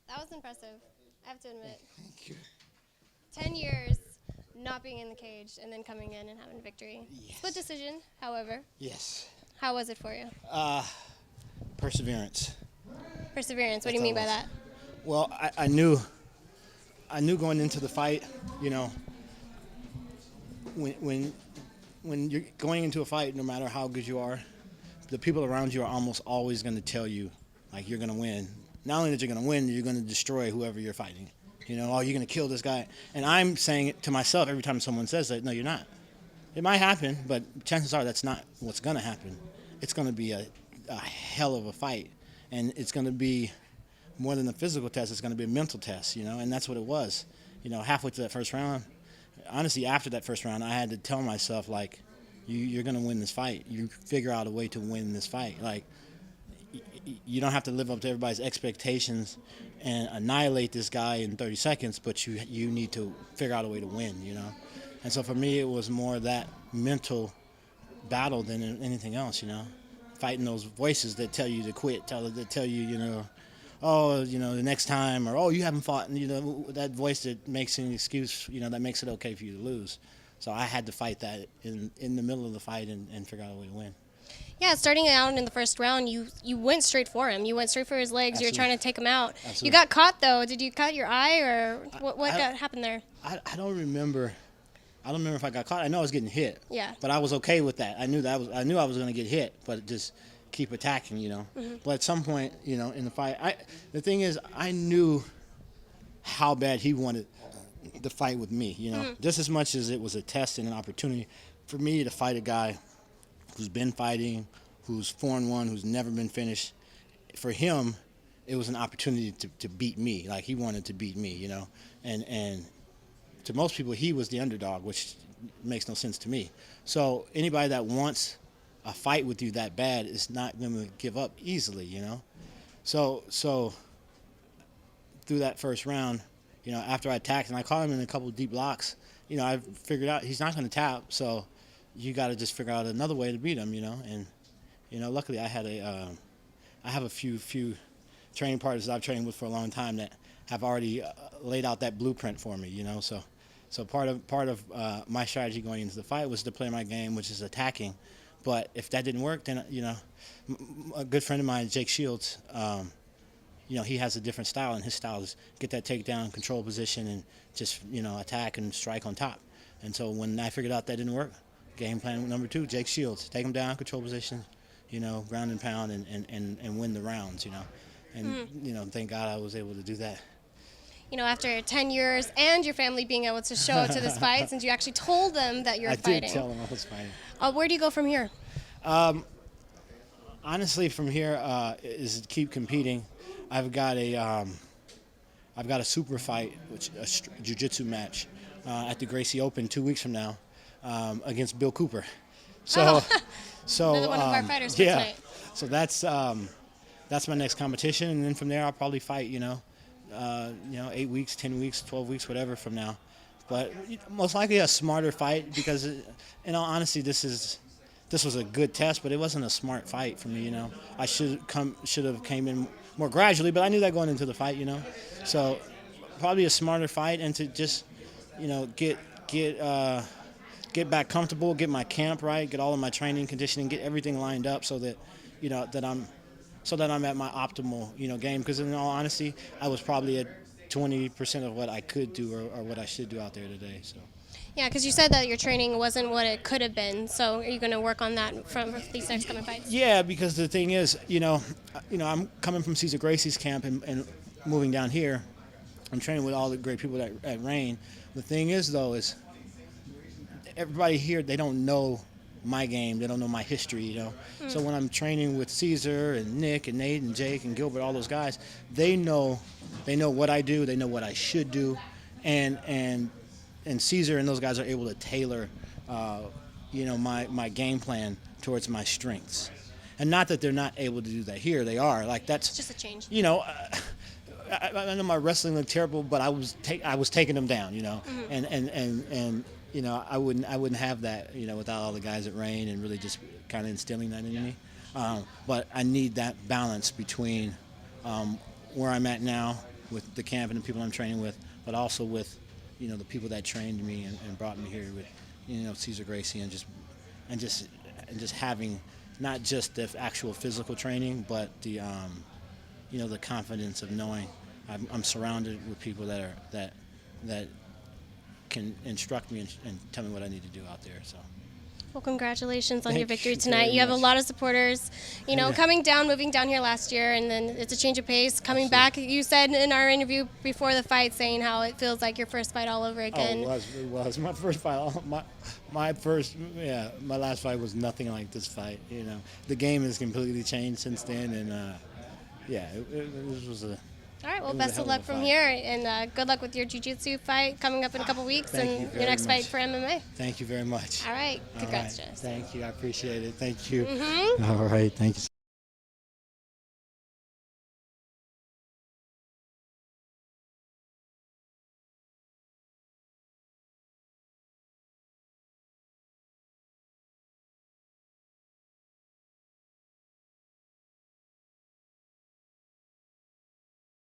That was impressive, I have to admit. Thank you. 10 years not being in the cage and then coming in and having a victory. Yes. Split decision, however. Yes. How was it for you? Perseverance. Perseverance, what do That's you mean all by it that? was. Well, I knew going into the fight, you know, when you're going into a fight, no matter how good you are, the people around you are almost always going to tell you, like, you're going to win. Not only that you're going to win, you're going to destroy whoever you're fighting. You know, oh, you're going to kill this guy. And I'm saying it to myself every time someone says that, no, you're not. It might happen, but chances are that's not what's going to happen. It's going to be a hell of a fight. And it's going to be more than a physical test. It's going to be a mental test, you know, and that's what it was. You know, halfway through that first round, honestly, after that first round, I had to tell myself, like, you're going to win this fight. You figure out a way to win this fight. Like, you don't have to live up to everybody's expectations and annihilate this guy in 30 seconds, but you need to figure out a way to win, you know. And so for me, it was more that mental battle than anything else, you know. Fighting those voices that tell you to quit, that tell you, you know, oh, you know, the next time, or oh, you haven't fought, and, you know, that voice that makes an excuse, you know, that makes it okay for you to lose. So I had to fight that in the middle of the fight and figure out a way to win. Yeah, starting out in the first round, you went straight for him. You went straight for his legs. You were Absolutely. trying to take him out. Absolutely. You got caught, though. Did you cut your eye, or what happened there? I don't remember. I don't remember if I got caught. I know I was getting hit. Yeah. But I was okay with that. I knew I was going to get hit, but just keep attacking, you know. Mm-hmm. But at some point, you know, in the fight, the thing is, I knew how bad he wanted the fight with me, you know. Mm-hmm. Just as much as it was a test and an opportunity for me to fight a guy who's been fighting, who's 4-1, who's never been finished. For him, it was an opportunity to beat me. Like, he wanted to beat me, you know. And to most people, he was the underdog, which makes no sense to me. So anybody that wants a fight with you that bad is not going to give up easily, you know. So through that first round, you know, after I attacked and I caught him in a couple of deep blocks, you know, I figured out he's not going to tap. So you got to just figure out another way to beat him, you know. And you know, luckily I have a few training partners that I've trained with for a long time that have already laid out that blueprint for me, you know. So part of my strategy going into the fight was to play my game, which is attacking. But if that didn't work, then, you know, a good friend of mine, Jake Shields, you know, he has a different style, and his style is get that takedown, control position, and just, you know, attack and strike on top. And so when I figured out that didn't work, game plan number 2, Jake Shields, take him down, control position, you know, ground and pound, and win the rounds, you know. And, you know, thank God I was able to do that. You know, after 10 years and your family being able to show up to this fight, since you actually told them that you're fighting. I did tell him I was fighting. Where do you go from here? Honestly, from here is to keep competing. I've got a super fight, which a jiu-jitsu match at the Gracie Open 2 weeks from now against Bill Cooper. So, Another one of our fighters for yeah. tonight. So that's my next competition, and then from there I'll probably fight, you know, 8 weeks, 10 weeks, 12 weeks, whatever from now. But most likely a smarter fight because, in all honesty, this was a good test, but it wasn't a smart fight for me, you know. I should have came in more gradually, but I knew that going into the fight, you know. So probably a smarter fight, and to just, you know, get back comfortable, get my camp right, get all of my training, conditioning, get everything lined up so that, you know, that I'm at my optimal, you know, game. Because in all honesty, I was probably at 20% of what I could do or what I should do out there today. So. Yeah, because you said that your training wasn't what it could have been. So are you going to work on that for these next coming fights? Yeah, because the thing is, you know, I'm coming from Cesar Gracie's camp and moving down here. I'm training with all the great people at Reign. The thing is, though, is everybody here, they don't know my game. They don't know my history, you know. So when I'm training with Cesar and Nick and Nate and Jake and Gilbert, all those guys, they know what I do. They know what I should do. And Cesar and those guys are able to tailor, you know, my game plan towards my strengths. And not that they're not able to do that here. They are. Like, that's It's just a change. You know, I know my wrestling looked terrible, but I was taking them down, you know. And you know, I wouldn't have that, you know, without all the guys at Reign and really just kind of instilling that in me. But I need that balance between where I'm at now with the camp and the people I'm training with, but also with, you know, the people that trained me and brought me here with, you know, Cesar Gracie, and just having not just the actual physical training, but the you know, the confidence of knowing I'm surrounded with people that can instruct me and tell me what I need to do out there. So. Well, congratulations on Thank your victory you tonight. very You have a much. lot of supporters, you know, Yeah. moving down here last year, and then it's a change of pace. Coming Absolutely. back, you said in our interview before the fight, saying how it feels like your first fight all over Oh, again. it was my first fight. My last fight was nothing like this fight. You know, the game has completely changed since then, and this was a. All right, well, It was a best hell of of a luck from fight. here, and good luck with your jiu-jitsu fight coming up in a couple weeks, Thank you and your very next fight much. for MMA. Thank you very much. All right, All congrats, right. Jess. Thank you. I appreciate it. Thank you. Mm-hmm. All right. Thank you.